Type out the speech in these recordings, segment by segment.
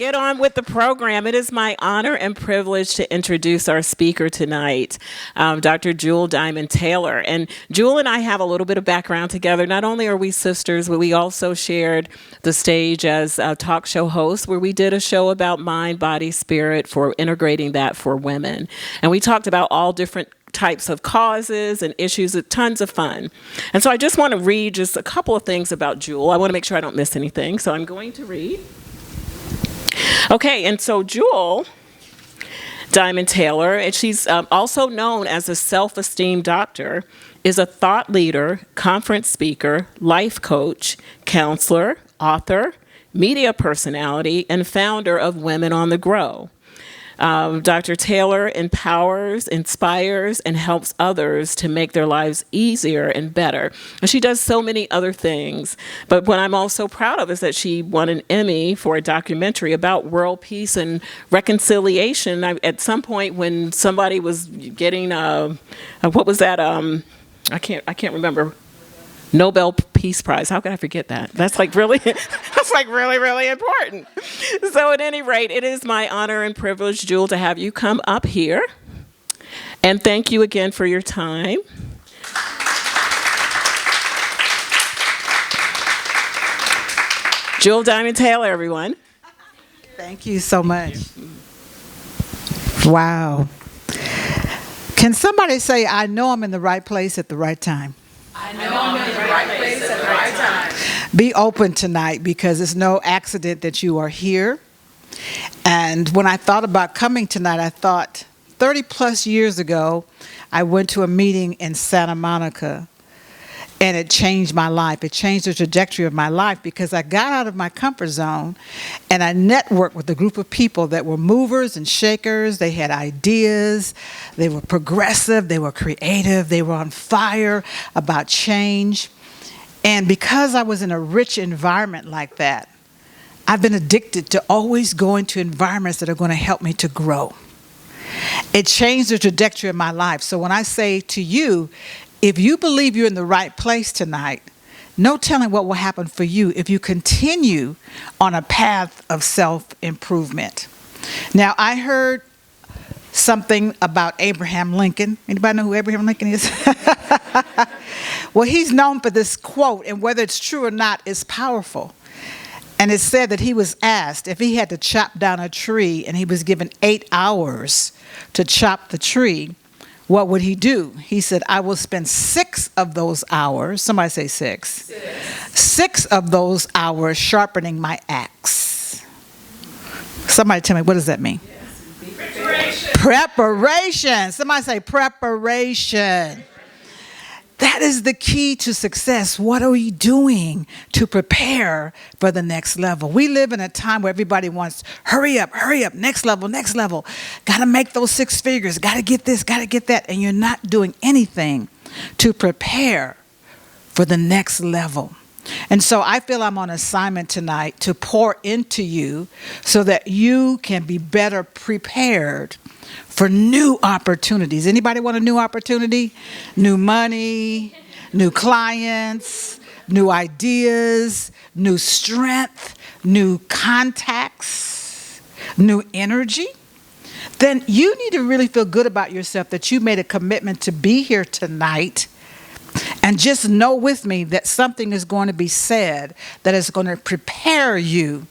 get on with the program. It is my honor and privilege to introduce our speaker tonight, Dr. Jewel Diamond Taylor. And Jewel and I have a little bit of background together. Not only are we sisters, but we also shared the stage as talk show hosts, where we did a show about mind, body, spirit, for integrating that for women. And we talked about all different types of causes and issues, tons of fun. And so I just want to read just a couple of things about Jewel. I want to make sure I don't miss anything, so I'm going to read. Okay, and so Jewel Diamond Taylor, and she's also known as a self-esteem doctor, is a thought leader, conference speaker, life coach, counselor, author, media personality, and founder of Women on the Grow. Dr. Taylor empowers, inspires, and helps others to make their lives easier and better. And she does so many other things. But what I'm also proud of is that she won an Emmy for a documentary about world peace and reconciliation. At some point when somebody was getting, what was that? I can't remember. Nobel Peace Prize. How could I forget that? That's like really, really important. So at any rate, it is my honor and privilege, Jewel, to have you come up here. And thank you again for your time. Jewel Diamond Taylor, everyone. Thank you so much. Wow. Can somebody say, I know I'm in the right place at the right time? I know I'm in the right place at the right time. Be open tonight, because it's no accident that you are here. And when I thought about coming tonight, I thought 30 plus years ago, I went to a meeting in Santa Monica, and it changed my life. It changed the trajectory of my life, because I got out of my comfort zone and I networked with a group of people that were movers and shakers. They had ideas. They were progressive. They were creative. They were on fire about change. And because I was in a rich environment like that, I've been addicted to always going to environments that are going to help me to grow. It changed the trajectory of my life. So when I say to you, if you believe you're in the right place tonight, no telling what will happen for you if you continue on a path of self-improvement. Now, I heard something about Abraham Lincoln. Anybody know who Abraham Lincoln is? Well, he's known for this quote, and whether it's true or not, it's powerful. And it said that he was asked if he had to chop down a tree and he was given 8 hours to chop the tree, what would he do? He said, I will spend 6 of those hours, somebody say 6. 6 of those hours sharpening my axe. Somebody tell me, what does that mean? Preparation. Preparation. Somebody say preparation. That is the key to success. What are we doing to prepare for the next level? We live in a time where everybody wants, hurry up, next level. Got to make those 6 figures, got to get this, got to get that. And you're not doing anything to prepare for the next level. And so I feel I'm on assignment tonight to pour into you so that you can be better prepared for new opportunities. Anybody want a new opportunity? New money, new clients, new ideas, new strength, new contacts, new energy? Then you need to really feel good about yourself that you made a commitment to be here tonight. And just know with me that something is going to be said that is going to prepare you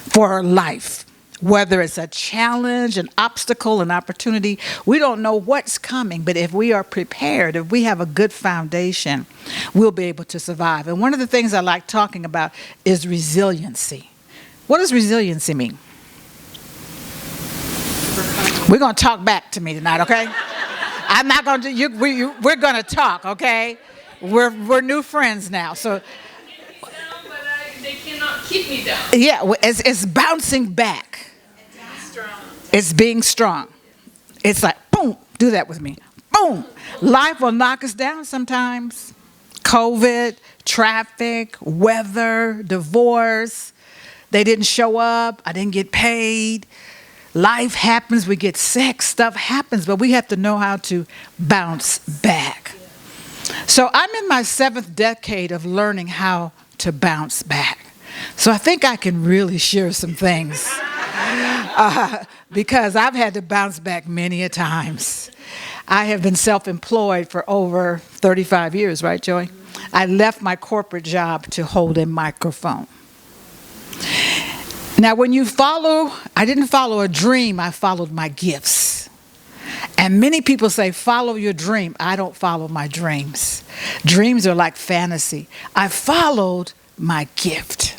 for life. Whether it's a challenge, an obstacle, an opportunity, we don't know what's coming. But if we are prepared, if we have a good foundation, we'll be able to survive. And one of the things I like talking about is resiliency. What does resiliency mean? We're going to talk back to me tonight, okay? I'm not going to. We're going to talk, okay? We're new friends now, so. They cannot keep me down. Yeah, it's bouncing back. It's being strong. It's like boom. Do that with me. Boom. Life will knock us down sometimes. COVID, traffic, weather, divorce. They didn't show up. I didn't get paid. Life happens, we get sick, stuff happens, but we have to know how to bounce back. So I'm in my 7th decade of learning how to bounce back. So I think I can really share some things because I've had to bounce back many a times. I have been self-employed for over 35 years, right, Joey? I left my corporate job to hold a microphone. Now, when you follow, I didn't follow a dream, I followed my gifts. And many people say, follow your dream. I don't follow my dreams. Dreams are like fantasy. I followed my gift.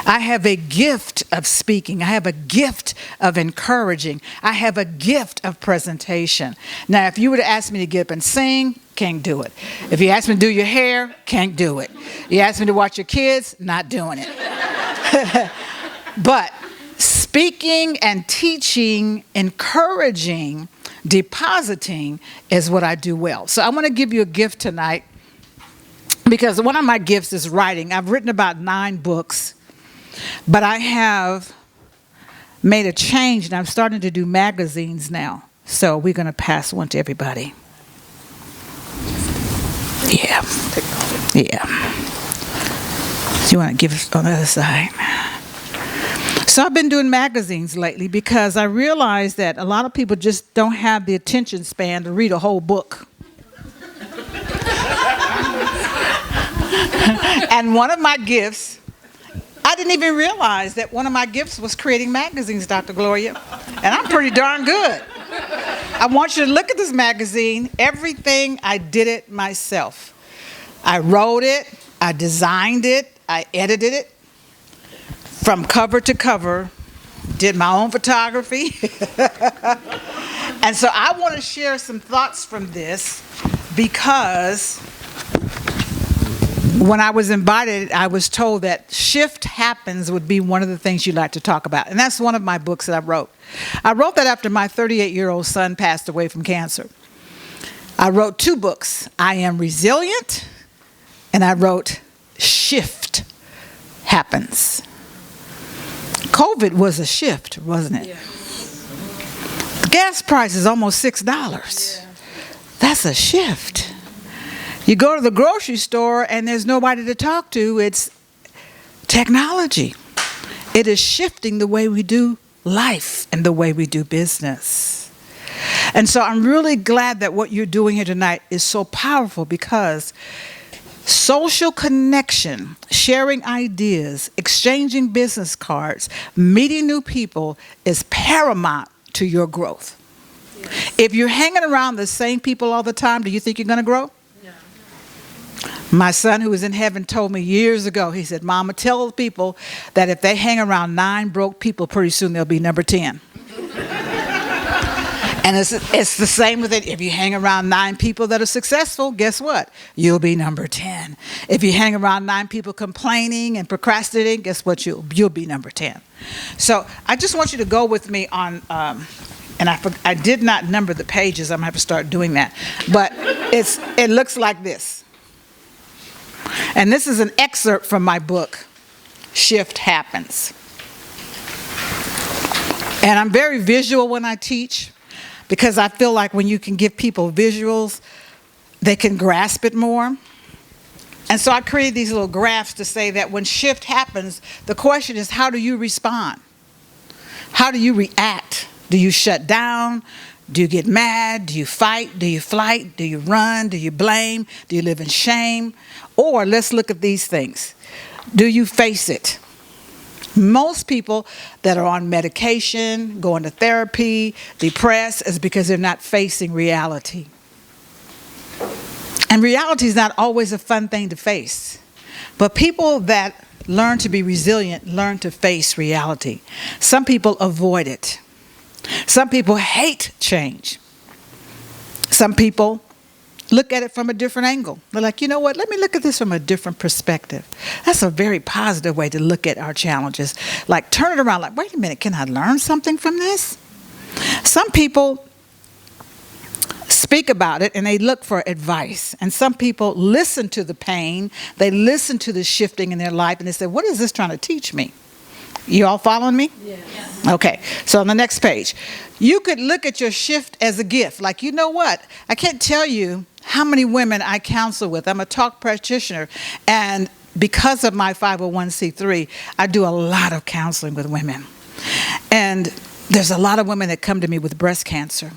I have a gift of speaking. I have a gift of encouraging. I have a gift of presentation. Now, if you were to ask me to get up and sing, can't do it. If you ask me to do your hair, can't do it. You ask me to watch your kids, not doing it. But speaking and teaching, encouraging, depositing is what I do well. So I want to give you a gift tonight because one of my gifts is writing. I've written about 9 books, but I have made a change and I'm starting to do magazines now. So we're going to pass one to everybody. Yeah. Yeah. So you want to give us on the other side? So I've been doing magazines lately because I realized that a lot of people just don't have the attention span to read a whole book. And one of my gifts, I didn't even realize that one of my gifts was creating magazines, Dr. Gloria. And I'm pretty darn good. I want you to look at this magazine. Everything, I did it myself. I wrote it, I designed it, I edited it. From cover to cover, did my own photography. And so I want to share some thoughts from this because when I was invited, I was told that shift happens would be one of the things you'd like to talk about. And that's one of my books that I wrote. I wrote that after my 38-year-old son passed away from cancer. I wrote 2 books. I Am Resilient, and I wrote Shift Happens. COVID was a shift, wasn't it? Yeah. The gas price is almost $6. Yeah. That's a shift. You go to the grocery store and there's nobody to talk to. It's technology. It is shifting the way we do life and the way we do business. And so I'm really glad that what you're doing here tonight is so powerful because social connection, sharing ideas, exchanging business cards, meeting new people is paramount to your growth. Yes. If you're hanging around the same people all the time, do you think you're going to grow? No. My son, who is in heaven, told me years ago, he said, Mama, tell people that if they hang around 9 broke people, pretty soon they'll be number 10. And it's the same with it. If you hang around 9 people that are successful, guess what? You'll be number 10. If you hang around 9 people complaining and procrastinating, guess what? You'll be number 10. So I just want you to go with me on, and I did not number the pages. I'm going to have to start doing that. But it looks like this. And this is an excerpt from my book, Shift Happens. And I'm very visual when I teach, because I feel like when you can give people visuals, they can grasp it more. And so I created these little graphs to say that when shift happens, the question is, how do you respond? How do you react? Do you shut down? Do you get mad? Do you fight? Do you flight? Do you run? Do you blame? Do you live in shame? Or let's look at these things. Do you face it? Most people that are on medication, going to therapy, depressed, is because they're not facing reality. And reality is not always a fun thing to face. But people that learn to be resilient learn to face reality. Some people avoid it. Some people hate change. Some people look at it from a different angle. They're like, you know what? Let me look at this from a different perspective. That's a very positive way to look at our challenges. Like, turn it around. Like, wait a minute, can I learn something from this? Some people speak about it and they look for advice. And some people listen to the pain. They listen to the shifting in their life and they say, what is this trying to teach me? You all following me? Yes. Okay, so on the next page, you could look at your shift as a gift. Like, you know what? I can't tell you how many women I counsel with. I'm a talk practitioner, and because of my 501c3, I do a lot of counseling with women. And there's a lot of women that come to me with breast cancer.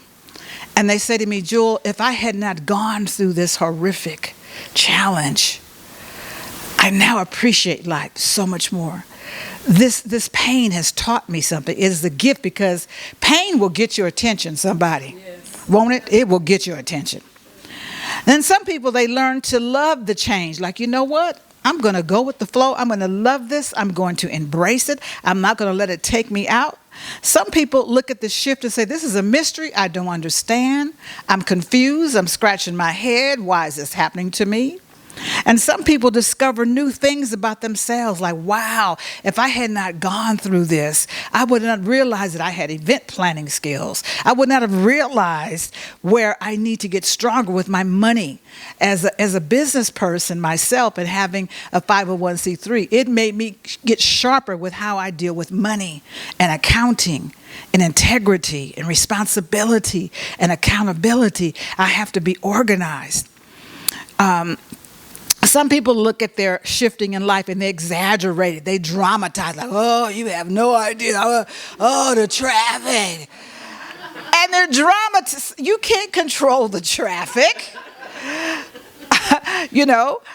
And they say to me, Jewel, if I had not gone through this horrific challenge, I now appreciate life so much more. This pain has taught me something. It is the gift, because pain will get your attention, somebody. Yes. Won't it? It will get your attention. Then some people, they learn to love the change. Like, you know what? I'm going to go with the flow. I'm going to love this. I'm going to embrace it. I'm not going to let it take me out. Some people look at the shift and say, this is a mystery. I don't understand. I'm confused. I'm scratching my head. Why is this happening to me? And some people discover new things about themselves, like, wow, if I had not gone through this, I would not realize that I had event planning skills. I would not have realized where I need to get stronger with my money. As a business person myself, and having a 501c3, it made me get sharper with how I deal with money and accounting and integrity and responsibility and accountability. I have to be organized. Some people look at their shifting in life and they exaggerate it. They dramatize, like, oh, you have no idea. Oh, the traffic. And they're dramatize. You can't control the traffic.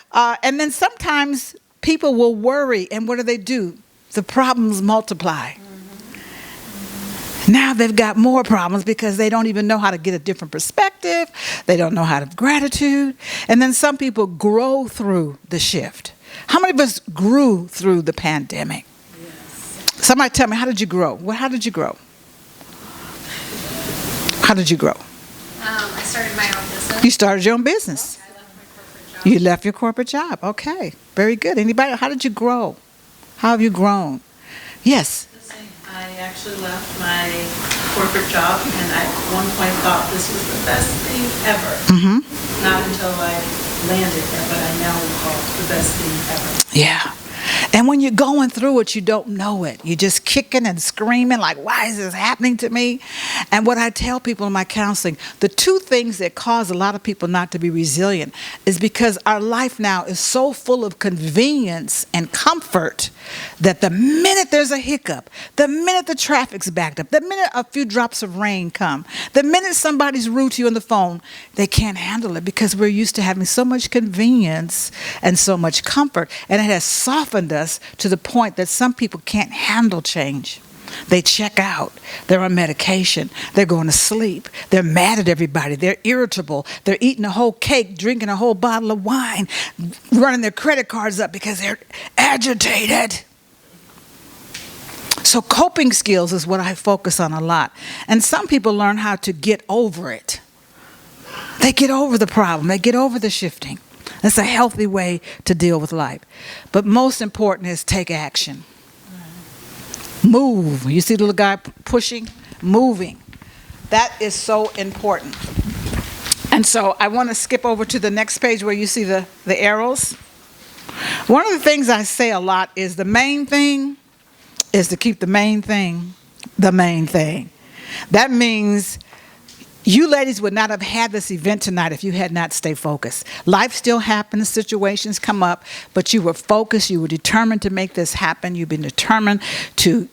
And then sometimes people will worry, and what do? The problems multiply. Now they've got more problems because they don't even know how to get a different perspective. They don't know how to have gratitude. And then some people grow through the shift. How many of us grew through the pandemic? Yes. Somebody tell me, how did you grow? How did you grow? How did you grow? I started my own business. You started your own business. I left my corporate job. You left your corporate job. Okay. Very good. Anybody? How did you grow? How have you grown? Yes. I actually left my corporate job, and I at one point thought this was the best thing ever. Mm-hmm. Not until I landed there, but I now would call it the best thing ever. Yeah. And when you're going through it, you don't know it. You're just kicking and screaming like, why is this happening to me? And what I tell people in my counseling, the two things that cause a lot of people not to be resilient is because our life now is so full of convenience and comfort that the minute there's a hiccup, the minute the traffic's backed up, the minute a few drops of rain come, the minute somebody's rude to you on the phone, they can't handle it because we're used to having so much convenience and so much comfort. And it has softened us to the point that some people can't handle change. They check out. They're on medication. They're going to sleep. They're mad at everybody. They're irritable. They're eating a whole cake, drinking a whole bottle of wine, running their credit cards up because they're agitated. So coping skills is what I focus on a lot. And some people learn how to get over it. They get over the problem. They get over the shifting. That's a healthy way to deal with life. But most important is take action. Move. You see the little guy pushing? Moving. That is so important. And so I want to skip over to the next page where you see the arrows. One of the things I say a lot is the main thing is to keep the main thing the main thing. That means you ladies would not have had this event tonight if you had not stayed focused. Life still happens, situations come up, but you were focused, you were determined to make this happen. You've been determined to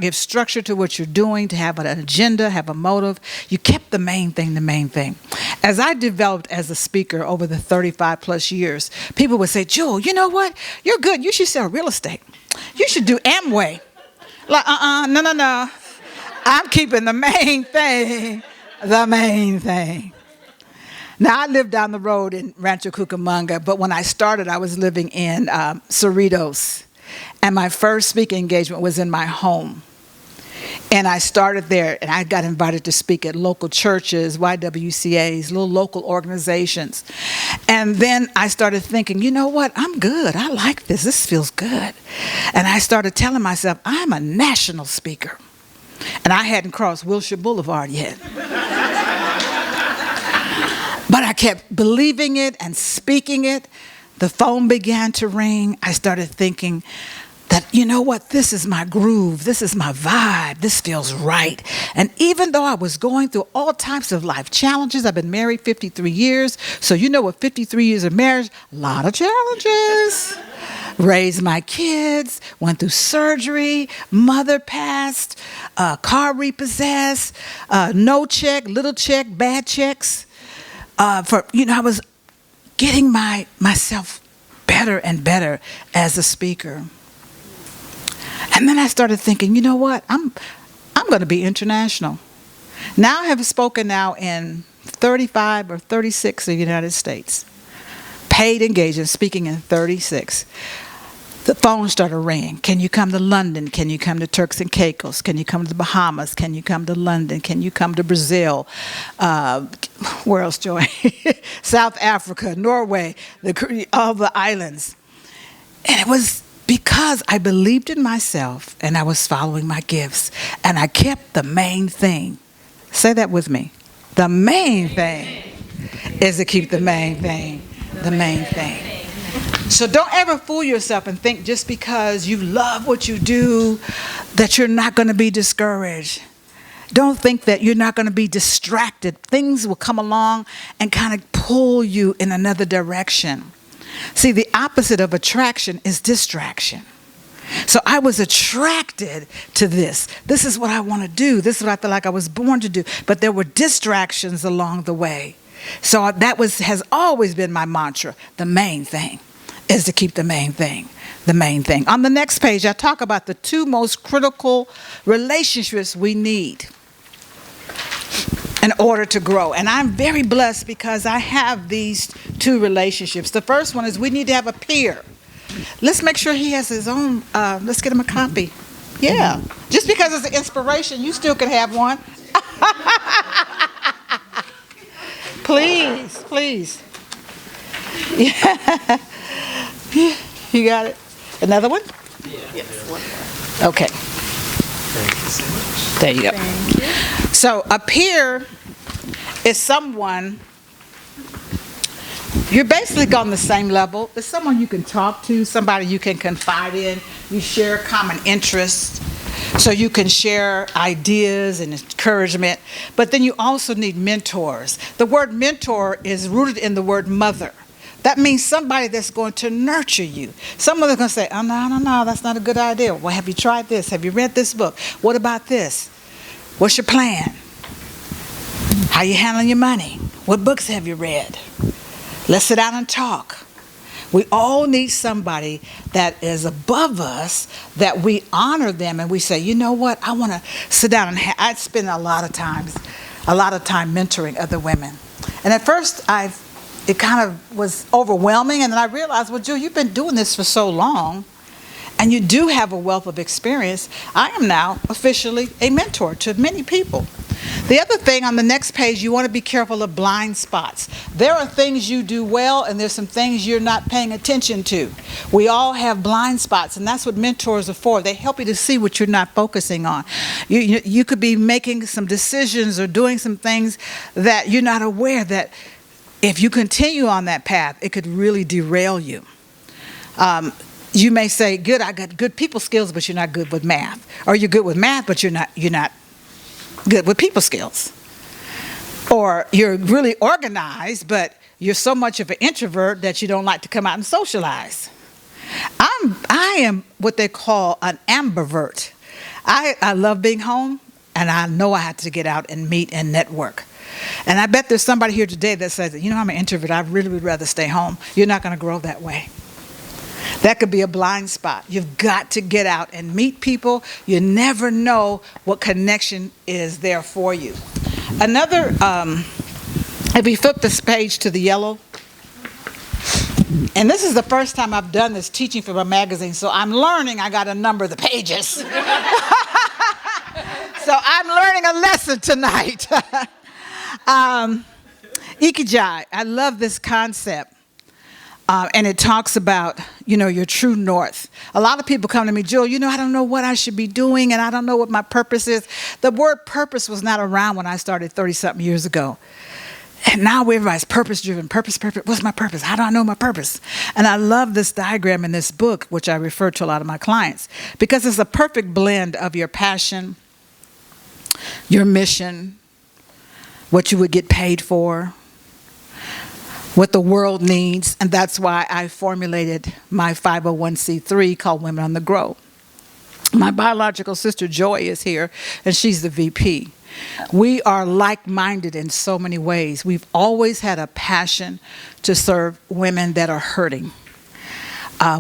give structure to what you're doing, to have an agenda, have a motive. You kept the main thing the main thing. As I developed as a speaker over the 35 plus years, people would say, Jewel, you know what? You're good. You should sell real estate. You should do Amway. Like, no. I'm keeping the main thing. The main thing. Now, I live down the road in Rancho Cucamonga, but when I started, I was living in Cerritos. And my first speaking engagement was in my home. And I started there, and I got invited to speak at local churches, YWCAs, little local organizations. And then I started thinking, you know what? I'm good. I like this. This feels good. And I started telling myself, I'm a national speaker. And I hadn't crossed Wilshire Boulevard yet. But I kept believing it and speaking it. The phone began to ring. I started thinking that, you know what, this is my groove. This is my vibe. This feels right. And even though I was going through all types of life challenges, I've been married 53 years. So you know what 53 years of marriage, a lot of challenges. raised my kids, went through surgery, mother passed, car repossessed, no check, little check, bad checks. I was getting myself better and better as a speaker. And then I started thinking, you know what? I'm going to be international. Now I have spoken now in 35 or 36 of the United States. Paid engagements, speaking in 36. The phone started ringing. Can you come to London? Can you come to Turks and Caicos? Can you come to the Bahamas? Can you come to London? Can you come to Brazil? Where else, Joy? South Africa, Norway, all the islands. And it was because I believed in myself and I was following my gifts. And I kept the main thing. Say that with me. The main thing is to keep the main thing. The main thing. So don't ever fool yourself and think just because you love what you do that you're not going to be discouraged. Don't think that you're not going to be distracted. Things will come along and kind of pull you in another direction. See, the opposite of attraction is distraction. So I was attracted to this. This is what I want to do. This is what I feel like I was born to do. But there were distractions along the way. So that has always been my mantra. The main thing is to keep the main thing. The main thing. On the next page, I talk about the two most critical relationships we need in order to grow. And I'm very blessed because I have these two relationships. The first one is we need to have a peer. Let's make sure he has his own. Let's get him a copy. Yeah. Just because it's an inspiration, you still can have one. Please. Yeah. You got it? Another one? Yes, one more. Okay. Thank you so much. There you go. Thank you. So a peer is someone, you're basically on the same level. It's someone you can talk to, somebody you can confide in. You share common interests, so you can share ideas and encouragement. But then you also need mentors. The word mentor is rooted in the word mother. That means somebody that's going to nurture you. Someone that's going to say, oh, no, that's not a good idea. Well, have you tried this? Have you read this book? What about this? What's your plan? How you handling your money? What books have you read? Let's sit down and talk. We all need somebody that is above us, that we honor them, and we say, you know what? I want to sit down and I spend a lot of time mentoring other women. And at first, it kind of was overwhelming, and then I realized, well, Jill, you've been doing this for so long, and you do have a wealth of experience. I am now officially a mentor to many people. The other thing on the next page, you want to be careful of blind spots. There are things you do well, and there's some things you're not paying attention to. We all have blind spots, and that's what mentors are for. They help you to see what you're not focusing on. You could be making some decisions or doing some things that you're not aware that if you continue on that path, it could really derail you. You may say, good, I got good people skills, but you're not good with math. Or you're good with math, but you're not good with people skills. Or you're really organized, but you're so much of an introvert that you don't like to come out and socialize. I am what they call an ambivert. I love being home, and I know I have to get out and meet and network. And I bet there's somebody here today that says, you know, I'm an introvert. I really would rather stay home. You're not going to grow that way. That could be a blind spot. You've got to get out and meet people. You never know what connection is there for you. Another, if we flip this page to the yellow, and this is the first time I've done this teaching from a magazine, so I'm learning. I got to number the pages. So I'm learning a lesson tonight. Ikigai, I love this concept. And it talks about, your true north. A lot of people come to me, Jill, I don't know what I should be doing, and I don't know what my purpose is. The word purpose was not around when I started 30-something years ago. And now everybody's purpose-driven. Purpose. What's my purpose? How do I know my purpose? And I love this diagram in this book, which I refer to a lot of my clients, because it's a perfect blend of your passion, your mission, what you would get paid for, what the world needs, and that's why I formulated my 501c3 called Women on the Grow. My biological sister Joy is here, and she's the VP. We are like-minded in so many ways. We've always had a passion to serve women that are hurting.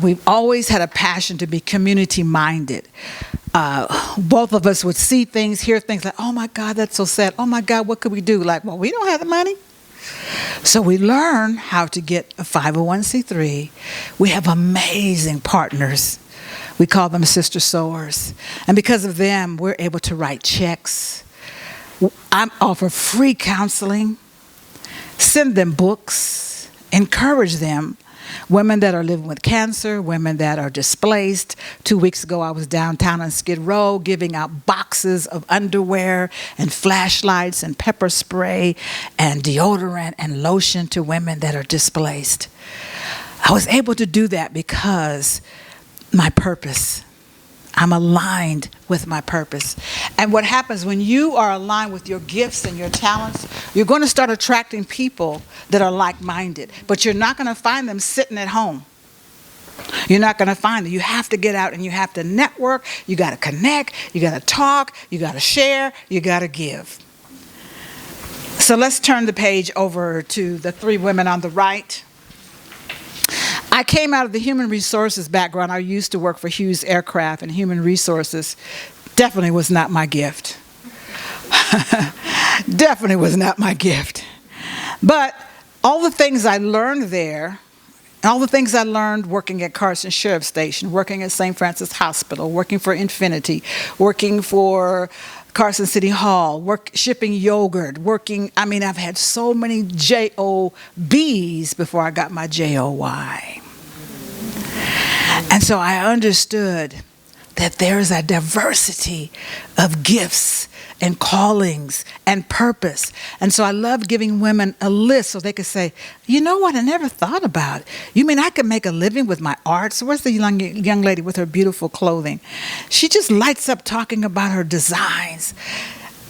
We've always had a passion to be community-minded. Both of us would see things, hear things like, oh my God, that's so sad. Oh my God, what could we do? Like, well, we don't have the money. So we learn how to get a 501c3. We have amazing partners. We call them sister sewers. And because of them, we're able to write checks. I offer free counseling, send them books, encourage them. Women that are living with cancer, women that are displaced. 2 weeks ago, I was downtown on Skid Row giving out boxes of underwear and flashlights and pepper spray and deodorant and lotion to women that are displaced. I was able to do that because my purpose. I'm aligned with my purpose. And what happens when you are aligned with your gifts and your talents, you're going to start attracting people that are like-minded. But you're not going to find them sitting at home. You're not going to find them. You have to get out and you have to network. You got to connect. You got to talk. You got to share. You got to give. So let's turn the page over to the three women on the right. I came out of the human resources background. I used to work for Hughes Aircraft, and human resources definitely was not my gift. Definitely was not my gift. But all the things I learned there, all the things I learned working at Carson Sheriff Station, working at St. Francis Hospital, working for Infinity, working for Carson City Hall, shipping yogurt, I've had so many JOBs before I got my JOY. And so I understood that there is a diversity of gifts and callings and purpose. And so I love giving women a list so they could say, you know what, I never thought about it. You mean I could make a living with my art? So where's the young lady with her beautiful clothing? She just lights up talking about her designs.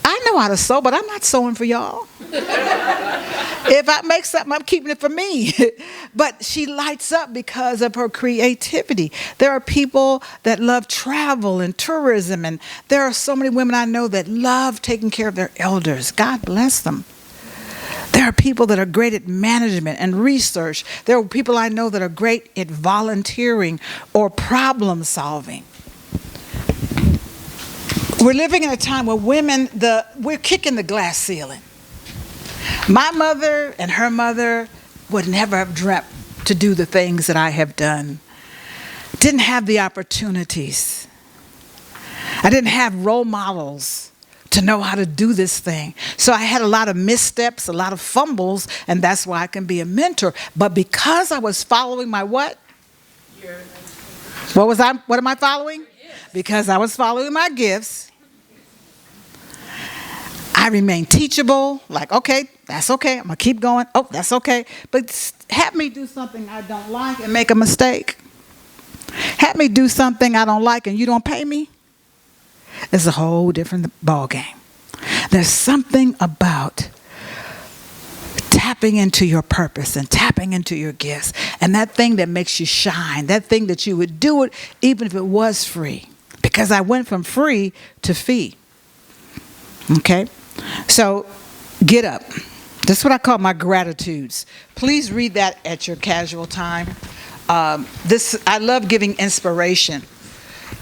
I know how to sew, but I'm not sewing for y'all. If I make something, I'm keeping it for me. But she lights up because of her creativity. There are people that love travel and tourism, and there are so many women I know that love taking care of their elders. God bless them. There are people that are great at management and research. There are people I know that are great at volunteering or problem solving. We're living in a time where women, we're kicking the glass ceiling. My mother and her mother would never have dreamt to do the things that I have done. Didn't have the opportunities. I didn't have role models to know how to do this thing. So I had a lot of missteps, a lot of fumbles, and that's why I can be a mentor. But because I was following my what? What am I following? Because I was following my gifts. I remain teachable, like, okay, that's okay. I'm going to keep going. Oh, that's okay. But have me do something I don't like and make a mistake. Have me do something I don't like and you don't pay me. It's a whole different ballgame. There's something about tapping into your purpose and tapping into your gifts and that thing that makes you shine, that thing that you would do it even if it was free. Because I went from free to fee. Okay? So, get up. This is what I call my gratitudes. Please read that at your casual time. I love giving inspiration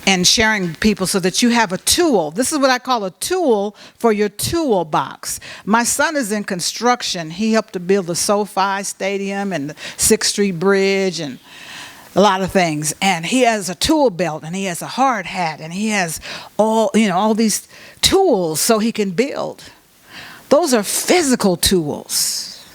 and sharing people so that you have a tool. This is what I call a tool for your toolbox. My son is in construction. He helped to build the SoFi Stadium and the 6th Street Bridge and a lot of things. And he has a tool belt and he has a hard hat and he has all these tools so he can build. Those are physical tools.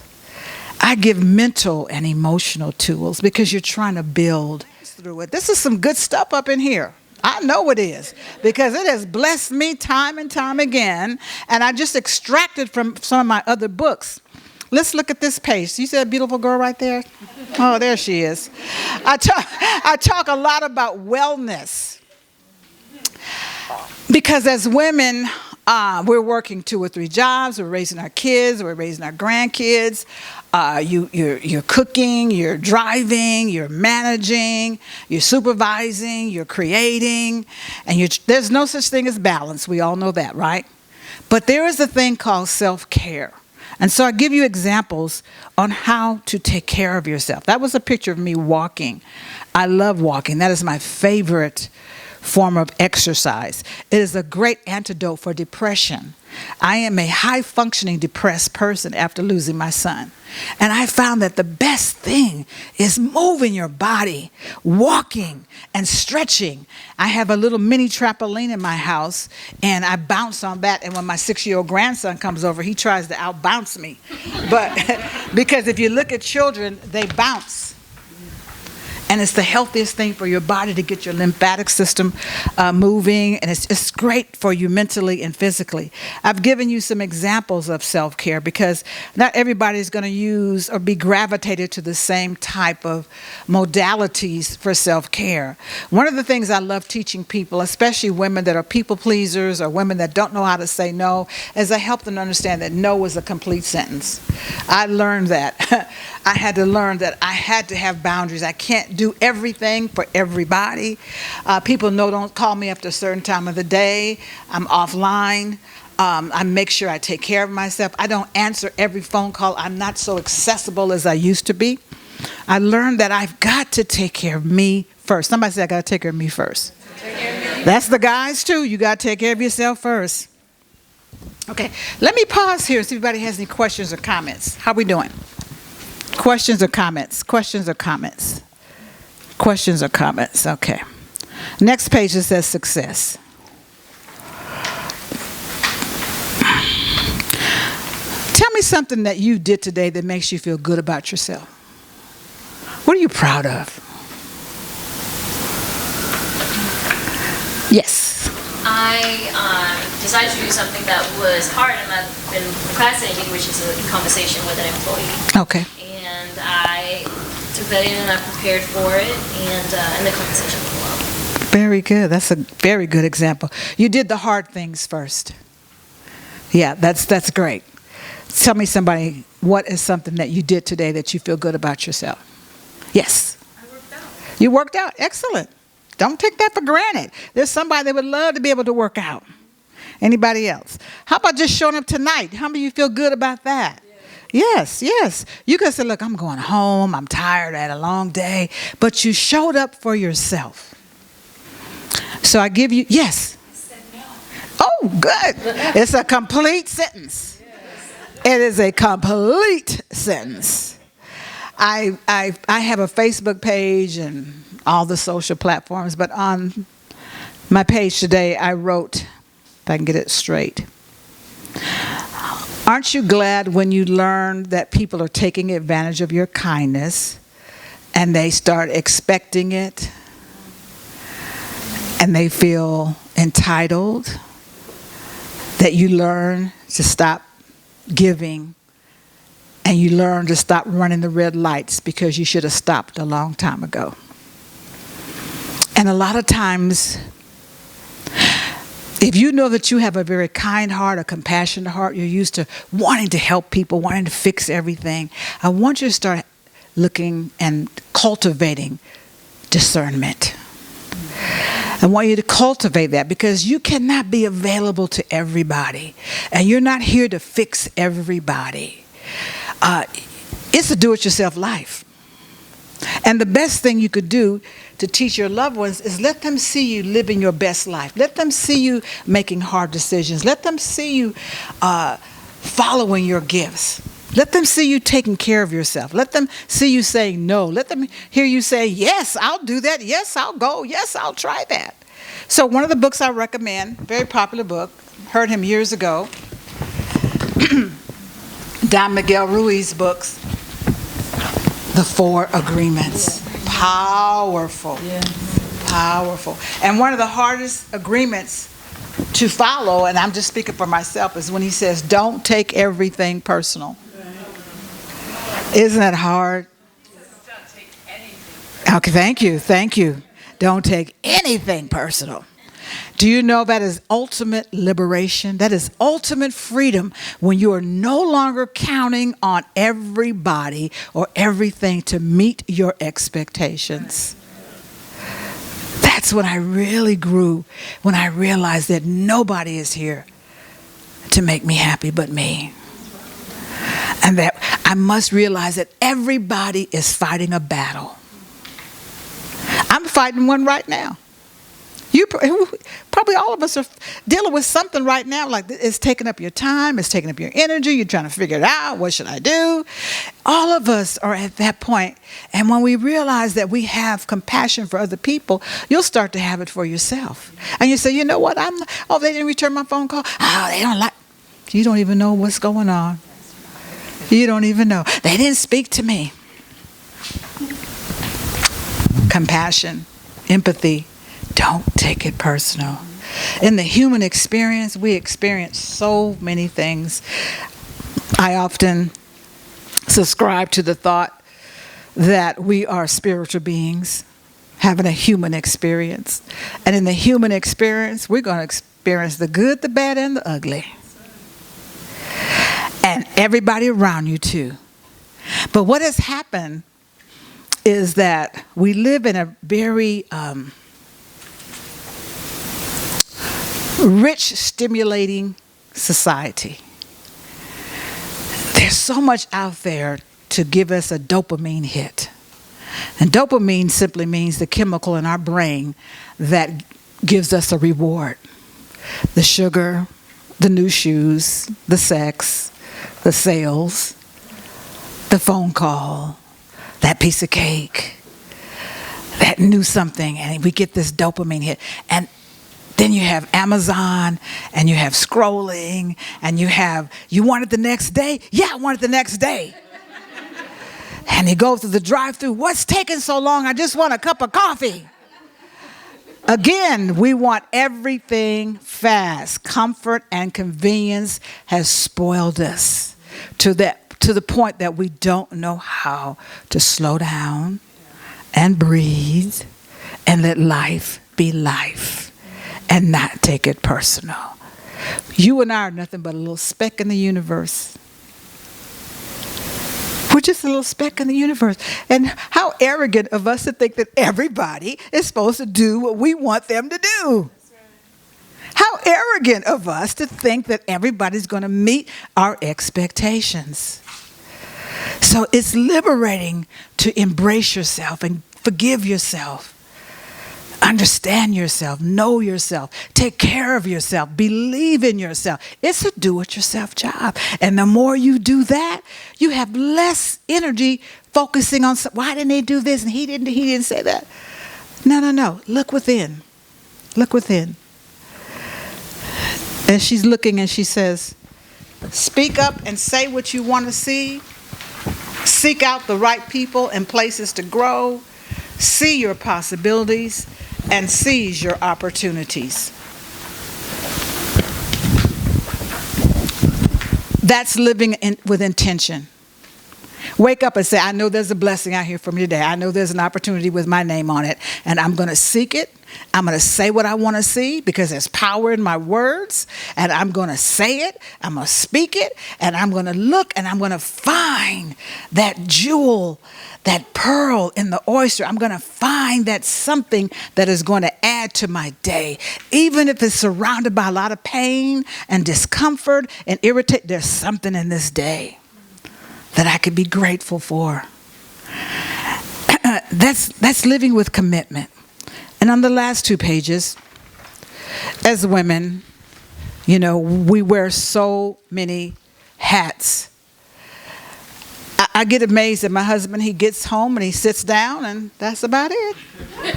I give mental and emotional tools because you're trying to build through it. This is some good stuff up in here. I know it is because it has blessed me time and time again. And I just extracted from some of my other books. Let's look at this page. You see that beautiful girl right there? Oh, there she is. I talk a lot about wellness because as women, we're working 2 or 3 jobs. We're raising our kids. We're raising our grandkids. You're cooking, you're driving, you're managing, you're supervising, you're creating, and there's no such thing as balance. We all know that, right? But there is a thing called self-care. And so I give you examples on how to take care of yourself. That was a picture of me walking. I love walking. That is my favorite form of exercise. It is a great antidote for depression. I am a high-functioning depressed person after losing my son. And I found that the best thing is moving your body, walking and stretching. I have a little mini trampoline in my house, and I bounce on that. And when my 6-year-old grandson comes over, he tries to outbounce me. But because if you look at children, they bounce. And it's the healthiest thing for your body to get your lymphatic system moving. And it's great for you mentally and physically. I've given you some examples of self-care because not everybody is going to use or be gravitated to the same type of modalities for self-care. One of the things I love teaching people, especially women that are people pleasers or women that don't know how to say no, is I help them understand that no is a complete sentence. I learned that. I had to learn that I had to have boundaries. I can't do everything for everybody. People know don't call me after a certain time of the day. I'm offline. I make sure I take care of myself. I don't answer every phone call. I'm not so accessible as I used to be. I learned that I've got to take care of me first. Somebody said I got to take care of me first. That's the guys too. You got to take care of yourself first. Okay, let me pause here and see if anybody has any questions or comments. How we doing? Questions or comments? Questions or comments? Questions or comments? Okay. Next page, it says success. Tell me something that you did today that makes you feel good about yourself. What are you proud of? Yes. I decided to do something that was hard and I've been procrastinating, which is a conversation with an employee. Okay. And I took that in and I prepared for it and the conversation went well. Very good. That's a very good example. You did the hard things first. Yeah, that's great. Tell me somebody, what is something that you did today that you feel good about yourself? Yes. I worked out. You worked out. Excellent. Don't take that for granted. There's somebody that would love to be able to work out. Anybody else? How about just showing up tonight? How many of you feel good about that? Yes. You could say, look, I'm going home. I'm tired. I had a long day. But you showed up for yourself. So I give you, yes. I said no. Oh, good. It's a complete sentence. It is a complete sentence. I have a Facebook page and all the social platforms, but on my page today, I wrote, if I can get it straight, aren't you glad when you learn that people are taking advantage of your kindness and they start expecting it and they feel entitled, that you learn to stop giving and you learn to stop running the red lights because you should have stopped a long time ago. And a lot of times, if you know that you have a very kind heart, a compassionate heart, you're used to wanting to help people, wanting to fix everything, I want you to start looking and cultivating discernment. I want you to cultivate that because you cannot be available to everybody. And you're not here to fix everybody. It's a do-it-yourself life. And the best thing you could do to teach your loved ones is let them see you living your best life. Let them see you making hard decisions. Let them see you following your gifts. Let them see you taking care of yourself. Let them see you saying no. Let them hear you say, yes, I'll do that. Yes, I'll go. Yes, I'll try that. So one of the books I recommend, very popular book, heard him years ago, Don Miguel Ruiz's books, The 4 Agreements. Powerful. Powerful. And one of the hardest agreements to follow, and I'm just speaking for myself, is when he says, don't take everything personal. Isn't that hard? Don't take anything. Okay, thank you. Don't take anything personal. Do you know that is ultimate liberation? That is ultimate freedom when you are no longer counting on everybody or everything to meet your expectations. That's when I really grew, when I realized that nobody is here to make me happy but me. And that I must realize that everybody is fighting a battle. I'm fighting one right now. Probably all of us are dealing with something right now, like it's taking up your time, it's taking up your energy, you're trying to figure it out, what should I do? All of us are at that point. And when we realize that we have compassion for other people, you'll start to have it for yourself. And you say, you know what, they didn't return my phone call. Oh, they don't like, you don't even know what's going on. You don't even know. They didn't speak to me. Compassion, empathy. Don't take it personal. In the human experience, we experience so many things. I often subscribe to the thought that we are spiritual beings having a human experience. And in the human experience, we're going to experience the good, the bad, and the ugly. And everybody around you too. But what has happened is that we live in a very rich, stimulating society. There's so much out there to give us a dopamine hit. And dopamine simply means the chemical in our brain that gives us a reward. The sugar, the new shoes, the sex, the sales, the phone call, that piece of cake, that new something, and we get this dopamine hit. And then you have Amazon, and you have scrolling, and you want it the next day? Yeah, I want it the next day. And you go through the drive-thru. What's taking so long? I just want a cup of coffee. Again, we want everything fast. Comfort and convenience has spoiled us to the point that we don't know how to slow down and breathe and let life be life. And not take it personal. You and I are nothing but a little speck in the universe. We're just a little speck in the universe. And how arrogant of us to think that everybody is supposed to do what we want them to do. How arrogant of us to think that everybody's going to meet our expectations. So it's liberating to embrace yourself and forgive yourself. Understand yourself, know yourself, take care of yourself, believe in yourself. It's a do-it-yourself job. And the more you do that, you have less energy focusing on, why didn't they do this and he didn't say that. No. Look within. Look within. And she's looking and she says, speak up and say what you want to see. Seek out the right people and places to grow. See your possibilities and seize your opportunities. That's living with intention. Wake up and say, I know there's a blessing out here for me today. I know there's an opportunity with my name on it, and I'm going to seek it. I'm going to say what I want to see because there's power in my words, and I'm going to say it. I'm going to speak it, and I'm going to look, and I'm going to find that jewel, that pearl in the oyster. I'm going to find that something that is going to add to my day. Even if it's surrounded by a lot of pain and discomfort and irritation, there's something in this day that I could be grateful for. That's living with commitment. And on the last 2 pages, as women, we wear so many hats. I get amazed at my husband. He gets home and he sits down and that's about it. I'm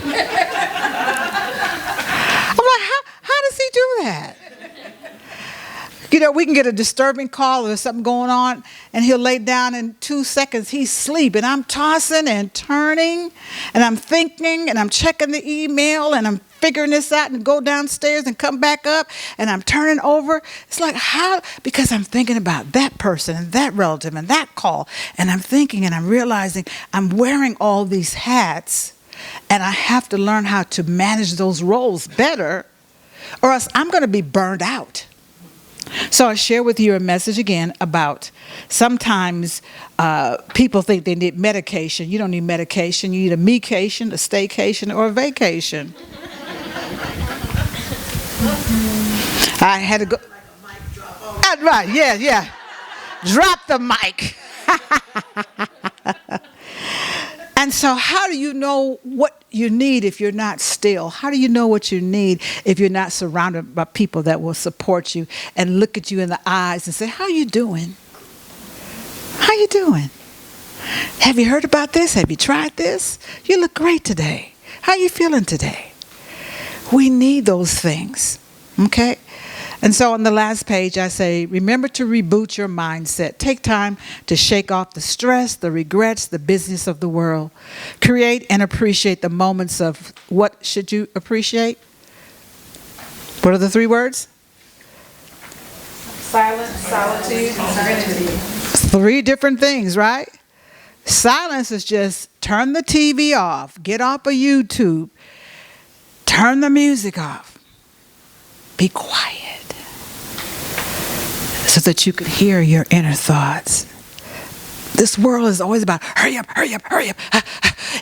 like, how does he do that? We can get a disturbing call or something going on, and he'll lay down in 2 seconds. He's asleep, and I'm tossing and turning, and I'm thinking, and I'm checking the email, and I'm figuring this out, and go downstairs and come back up, and I'm turning over. It's like, how? Because I'm thinking about that person and that relative and that call, and I'm thinking, and I'm realizing I'm wearing all these hats, and I have to learn how to manage those roles better or else I'm going to be burned out. So I share with you a message again about sometimes people think they need medication. You don't need medication. You need a me-cation, a staycation, or a vacation. I had to go. Right, yeah. Drop the mic. And so how do you know what you need if you're not still? How do you know what you need if you're not surrounded by people that will support you and look at you in the eyes and say, how you doing? How you doing? Have you heard about this? Have you tried this? You look great today. How you feeling today? We need those things, okay? And so on the last page, I say, remember to reboot your mindset. Take time to shake off the stress, the regrets, the business of the world. Create and appreciate the moments of what should you appreciate? What are the 3 words? Silence, solitude, and serenity. 3 different things, right? Silence is just turn the TV off, get off of YouTube, turn the music off, be quiet, so that you could hear your inner thoughts. This world is always about hurry up.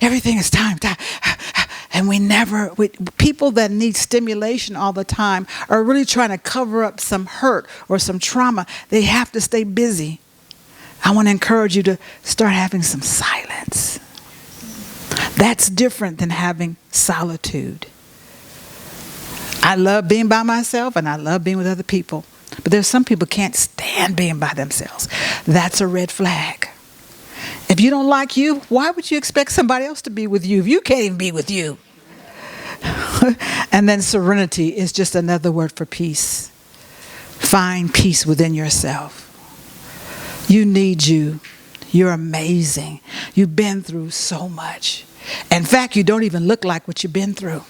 Everything is time. And people that need stimulation all the time are really trying to cover up some hurt or some trauma. They have to stay busy. I want to encourage you to start having some silence. That's different than having solitude. I love being by myself and I love being with other people. But there's some people can't stand being by themselves. That's a red flag. If you don't like you, why would you expect somebody else to be with you if you can't even be with you? And then serenity is just another word for peace. Find peace within yourself. You need you. You're amazing. You've been through so much. In fact, you don't even look like what you've been through.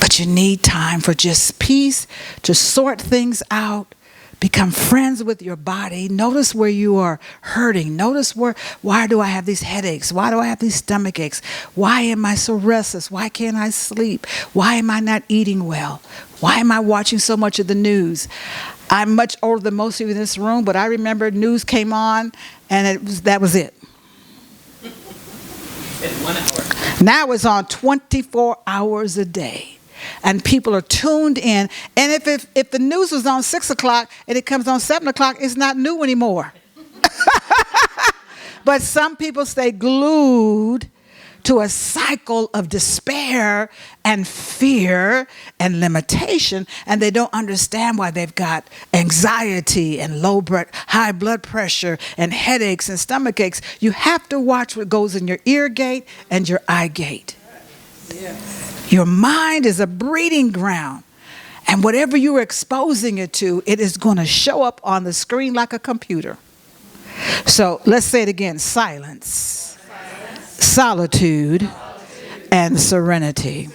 But you need time for just peace, to sort things out, become friends with your body. Notice where you are hurting. Notice why do I have these headaches? Why do I have these stomach aches? Why am I so restless? Why can't I sleep? Why am I not eating well? Why am I watching so much of the news? I'm much older than most of you in this room, but I remember news came on and that was it. In 1 hour. Now it's on 24 hours a day. And people are tuned in. And if the news was on 6 o'clock and it comes on 7 o'clock, it's not new anymore. But some people stay glued to a cycle of despair and fear and limitation, and they don't understand why they've got anxiety and high blood pressure and headaches and stomach aches. You have to watch what goes in your ear gate and your eye gate. Yes. Your mind is a breeding ground, and whatever you're exposing it to, it is going to show up on the screen like a computer. So let's say it again. Silence. Solitude, and serenity.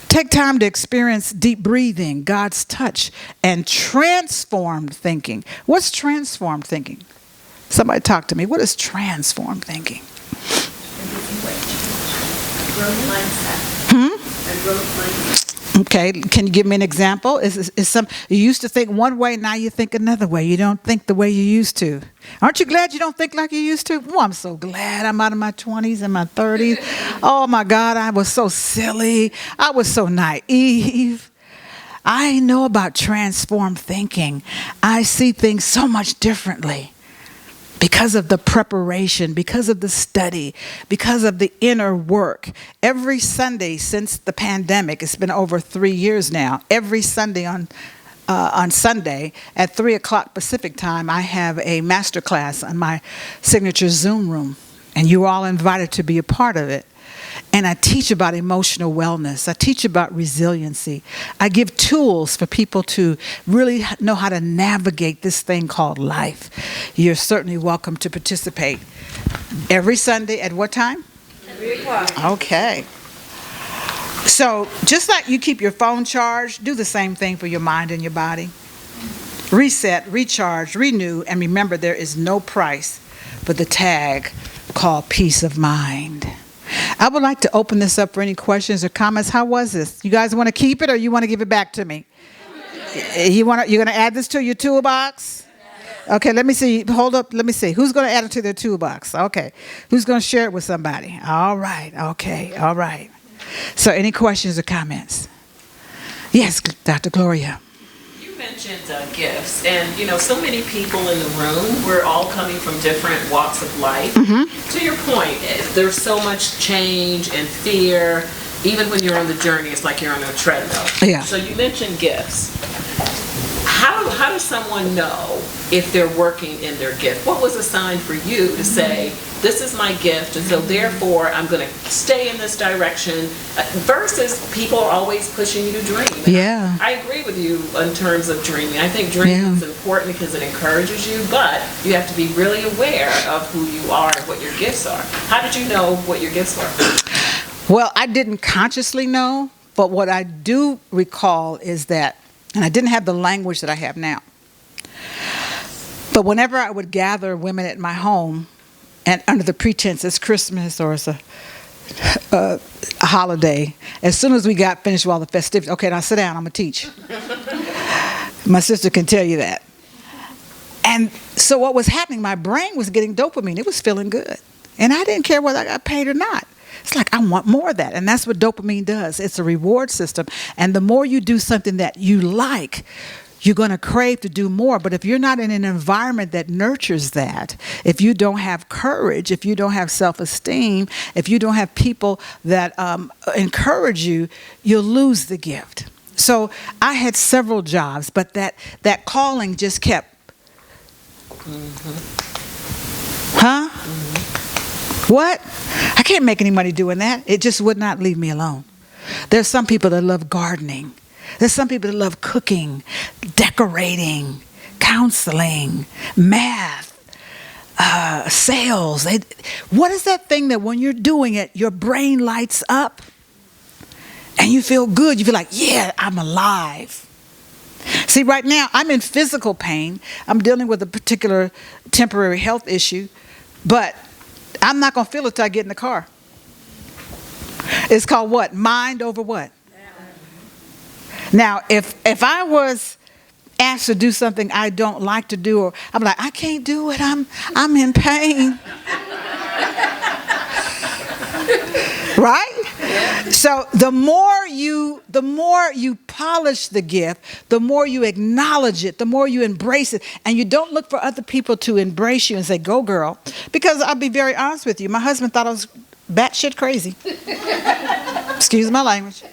Take time to experience deep breathing, God's touch, and transformed thinking. What's transformed thinking? Somebody talk to me. What is transformed thinking? Growth mindset. A growth mindset. Okay, can you give me an example? You used to think one way, now you think another way. You don't think the way you used to. Aren't you glad you don't think like you used to? Oh, I'm so glad I'm out of my 20s and my 30s. Oh my God, I was so silly. I was so naive. I know about transformed thinking. I see things so much differently. Because of the preparation, because of the study, because of the inner work. Every Sunday since the pandemic, it's been over 3 years now, every Sunday on Sunday at 3 o'clock Pacific time, I have a master class on my signature Zoom room. And you're all invited to be a part of it. And I teach about emotional wellness. I teach about resiliency. I give tools for people to really know how to navigate this thing called life. You're certainly welcome to participate. Every Sunday at what time? 3 o'clock. Okay. So just like you keep your phone charged, do the same thing for your mind and your body. Reset, recharge, renew, and remember there is no price for the tag called peace of mind. I would like to open this up for any questions or comments. How was this? You guys want to keep it or you want to give it back to me? You're going to add this to your toolbox? Okay, let me see. Hold up. Let me see. Who's going to add it to their toolbox? Okay. Who's going to share it with somebody? All right. Okay. All right. So any questions or comments? Yes, Dr. Gloria. You mentioned gifts, and so many people in the room, we're all coming from different walks of life. To your point, there's so much change and fear. Even when you're on the journey, it's like you're on a treadmill. Yeah. So you mentioned gifts. How does someone know if they're working in their gift? What was a sign for you to say, this is my gift, and so therefore I'm going to stay in this direction, versus people are always pushing you to dream? And Yeah. I agree with you in terms of dreaming. I think dreaming is important because it encourages you, but you have to be really aware of who you are and what your gifts are. How did you know what your gifts were? Well, I didn't consciously know, but what I do recall is that, and I didn't have the language that I have now, but whenever I would gather women at my home, and under the pretense it's Christmas or it's a holiday, as soon as we got finished with all the festivities, okay, now sit down, I'm going to teach. My sister can tell you that. And so what was happening, my brain was getting dopamine. It was feeling good. And I didn't care whether I got paid or not. It's like, I want more of that. And that's what dopamine does. It's a reward system. And the more you do something that you like, you're going to crave to do more. But if you're not in an environment that nurtures that, if you don't have courage, if you don't have self-esteem, if you don't have people that encourage you, you'll lose the gift. So I had several jobs, but that calling just kept. Huh? What? I can't make any money doing that. It just would not leave me alone. There's some people that love gardening. There's some people that love cooking, decorating, counseling, math, sales. What is that thing that when you're doing it, your brain lights up and you feel good? You feel like, yeah, I'm alive. See, right now, I'm in physical pain. I'm dealing with a particular temporary health issue, but I'm not going to feel it till I get in the car. It's called what? Mind over what? Now, if I was asked to do something I don't like to do, or I'm like, I can't do it. I'm in pain. Right? Yeah. So the more you polish the gift, the more you acknowledge it, the more you embrace it, and you don't look for other people to embrace you and say, "Go, girl." Because I'll be very honest with you, my husband thought I was batshit crazy. Excuse my language.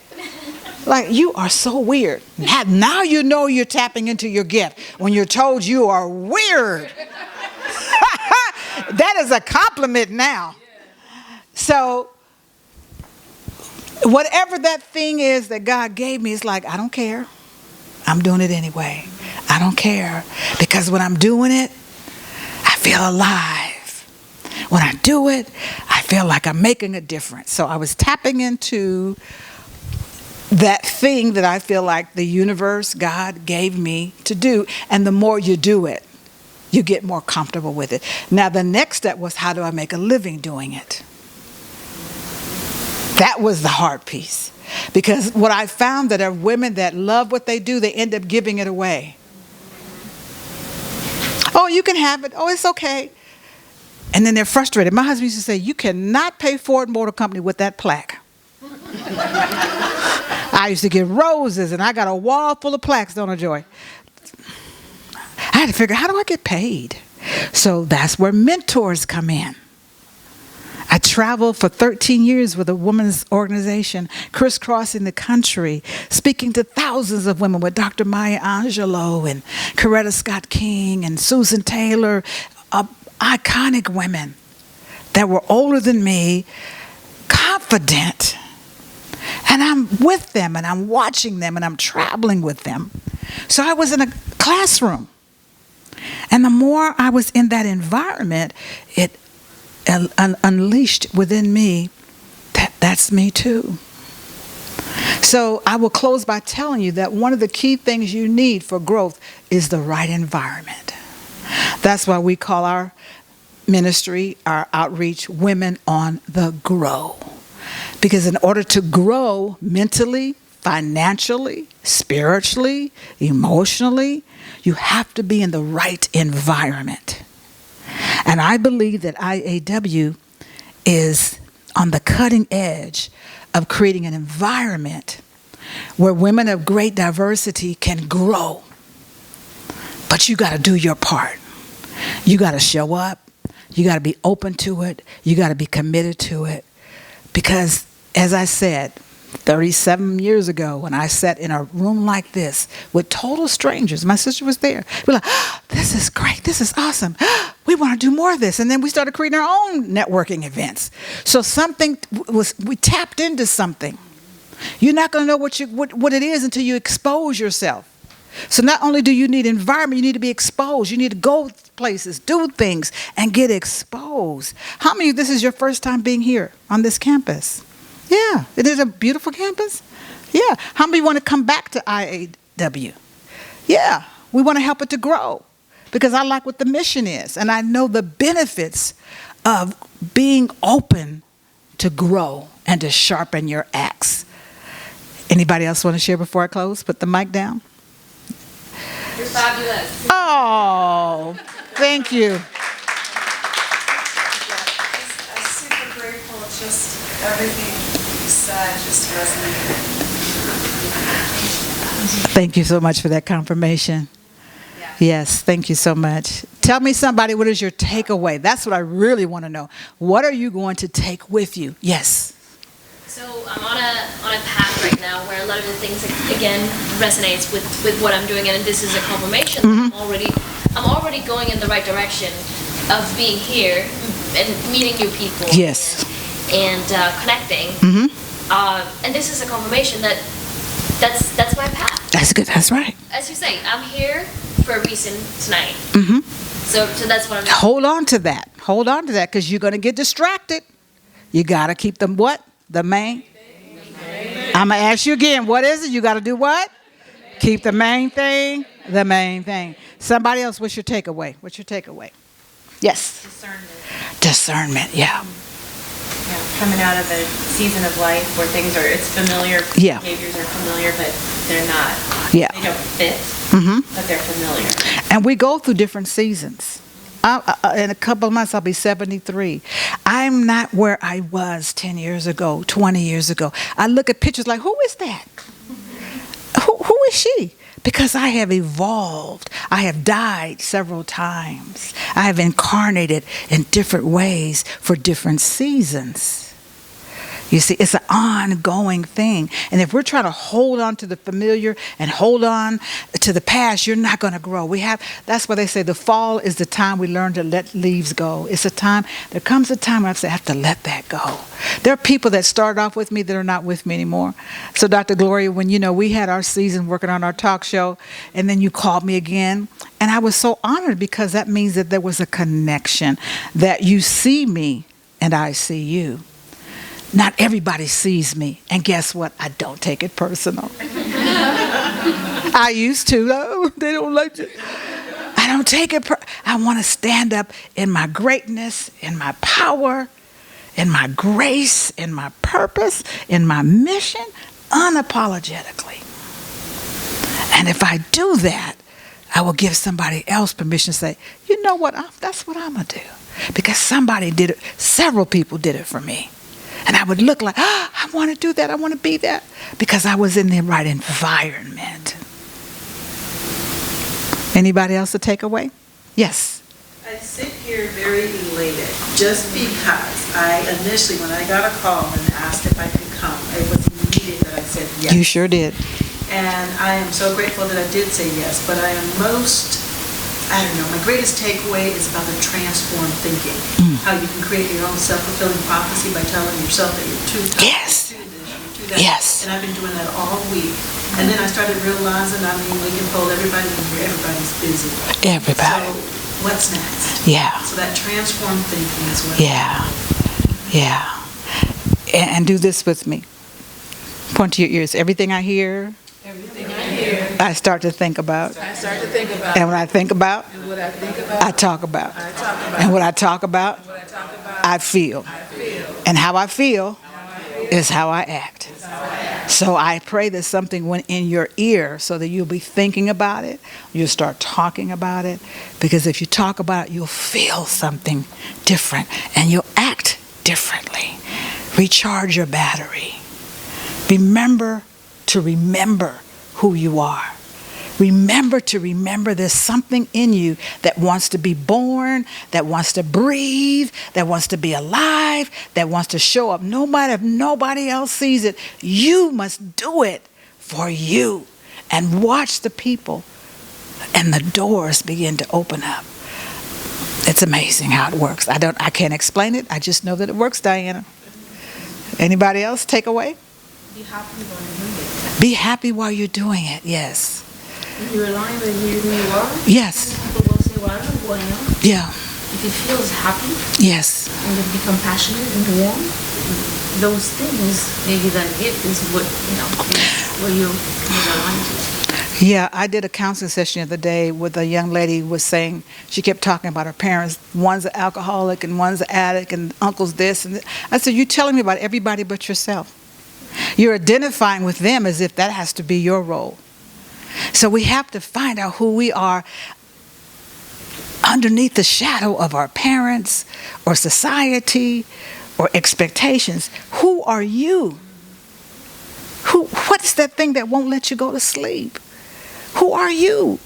Like, you are so weird. Now you know you're tapping into your gift when you're told you are weird. That is a compliment now. So whatever that thing is that God gave me, it's like, I don't care. I'm doing it anyway. I don't care. Because when I'm doing it, I feel alive. When I do it, I feel like I'm making a difference. So I was tapping into that thing that I feel like the universe, God gave me to do. And the more you do it, you get more comfortable with it. Now, the next step was, how do I make a living doing it? That was the hard piece. Because what I found that are women that love what they do, they end up giving it away. Oh, you can have it. Oh, it's okay. And then they're frustrated. My husband used to say, you cannot pay Ford Motor Company with that plaque. I used to get roses, and I got a wall full of plaques, don't I, Joy? I had to figure, how do I get paid? So that's where mentors come in. I traveled for 13 years with a women's organization, crisscrossing the country, speaking to thousands of women with Dr. Maya Angelou and Coretta Scott King and Susan Taylor, iconic women that were older than me, confident. And I'm with them, and I'm watching them, and I'm traveling with them. So I was in a classroom. And the more I was in that environment, it unleashed within me that's me too. So I will close by telling you that one of the key things you need for growth is the right environment. That's why we call our ministry, our outreach, Women on the Grow. Because in order to grow mentally, financially, spiritually, emotionally, you have to be in the right environment. And I believe that IAW is on the cutting edge of creating an environment where women of great diversity can grow. But you got to do your part. You got to show up. You got to be open to it. You got to be committed to it. Because, as I said, 37 years ago, when I sat in a room like this with total strangers, my sister was there. We're like, oh, this is great. This is awesome. We want to do more of this. And then we started creating our own networking events. So we tapped into something. You're not going to know what it is until you expose yourself. So not only do you need environment, you need to be exposed. You need to go places, do things, and get exposed. How many of this is your first time being here on this campus? Yeah. It is a beautiful campus. Yeah. How many want to come back to IAW? Yeah. We want to help it to grow because I like what the mission is. And I know the benefits of being open to grow and to sharpen your axe. Anybody else want to share before I close? Put the mic down. You're fabulous. Oh, thank you. I'm super grateful. Just everything you said just resonated. Thank you so much for that confirmation. Yes, thank you so much. Tell me, somebody, what is your takeaway? That's what I really want to know. What are you going to take with you? Yes. So I'm on a path right now where a lot of the things again resonates with what I'm doing, and this is a confirmation. Mm-hmm. I'm already going in the right direction of being here and meeting new people. Yes. And connecting. Mm-hmm. And this is a confirmation that's my path. That's good. That's right. As you say, I'm here for a reason tonight. Mm-hmm. So that's what I'm doing. Hold on to that. Hold on to that, because you're going to get distracted. You got to keep them what? The main. I'm going to ask you again. What is it? You got to do what? Keep the main thing. The main thing. Somebody else, what's your takeaway? What's your takeaway? Yes. Discernment, yeah. Coming out of a season of life where it's familiar, Yeah. behaviors are familiar, but they're not. Yeah. They don't fit, but they're familiar. And we go through different seasons. In a couple of months, I'll be 73. I'm not where I was 10 years ago, 20 years ago. I look at pictures like, who is that? Who is she? Because I have evolved. I have died several times. I have incarnated in different ways for different seasons. You see, it's an ongoing thing. And if we're trying to hold on to the familiar and hold on to the past, you're not going to grow. That's why they say the fall is the time we learn to let leaves go. It's a time, there comes a time when I have to let that go. There are people that started off with me that are not with me anymore. So Dr. Gloria, when, we had our season working on our talk show, and then you called me again, and I was so honored because that means that there was a connection, that you see me and I see you. Not everybody sees me. And guess what? I don't take it personal. I used to, though. They don't like it. I don't take it I want to stand up in my greatness, in my power, in my grace, in my purpose, in my mission, unapologetically. And if I do that, I will give somebody else permission to say, you know what? That's what I'm going to do. Because somebody did it. Several people did it for me. And I would look like, I want to do that. I want to be that. Because I was in the right environment. Anybody else to take away? Yes. I sit here very elated just because I initially, when I got a call and asked if I could come, it was immediate that I said yes. You sure did. And I am so grateful that I did say yes. But I am my greatest takeaway is about the transformed thinking. How you can create your own self-fulfilling prophecy by telling yourself that you're too tough, Yes. you're too this, you're too that. Yes. And I've been doing that all week. And then I started realizing, we can pull everybody in here, everybody's busy. Everybody. So what's next? Yeah. So that transformed thinking is what Yeah. Yeah. And do this with me. Point to your ears. Everything I hear, I start to think about. And when I think about, I talk about. And what I talk about, I feel. And how I feel is how I act. So I pray that something went in your ear so that you'll be thinking about it. You'll start talking about it. Because if you talk about it, you'll feel something different and you'll act differently. Recharge your battery. Remember to remember who you are. Remember to remember there's something in you that wants to be born, that wants to breathe, that wants to be alive, that wants to show up. No matter if nobody else sees it, you must do it for you. And watch the people and the doors begin to open up. It's amazing how it works. I can't explain it. I just know that it works, Diana. Anybody else take away? Be happy while you're doing it. Be happy while you're doing it, yes. If you rely on who you are, yes. People will say, well, I don't know who I am. Yeah. If it feels happy, yes, and if you become passionate and warm, those things, maybe that gift is what, is what you're aligned to. Yeah, I did a counseling session the other day with a young lady who was saying, she kept talking about her parents. One's an alcoholic and one's an addict and uncle's this. And I said, you're telling me about everybody but yourself. You're identifying with them as if that has to be your role. So we have to find out who we are underneath the shadow of our parents or society or expectations. Who are you? What's that thing that won't let you go to sleep? Who are you?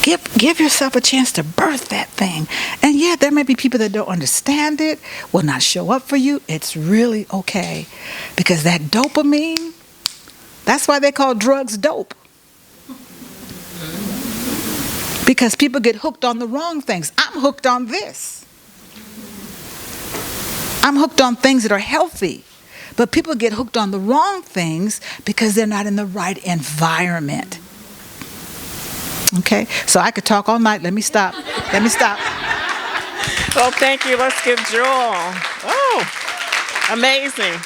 Give yourself a chance to birth that thing. And yeah, there may be people that don't understand it, will not show up for you. It's really okay. Because that dopamine, that's why they call drugs dope. Because people get hooked on the wrong things. I'm hooked on this. I'm hooked on things that are healthy. But people get hooked on the wrong things because they're not in the right environment. Okay? So I could talk all night. Let me stop. Well, thank you. Let's give Jewel. Oh, amazing.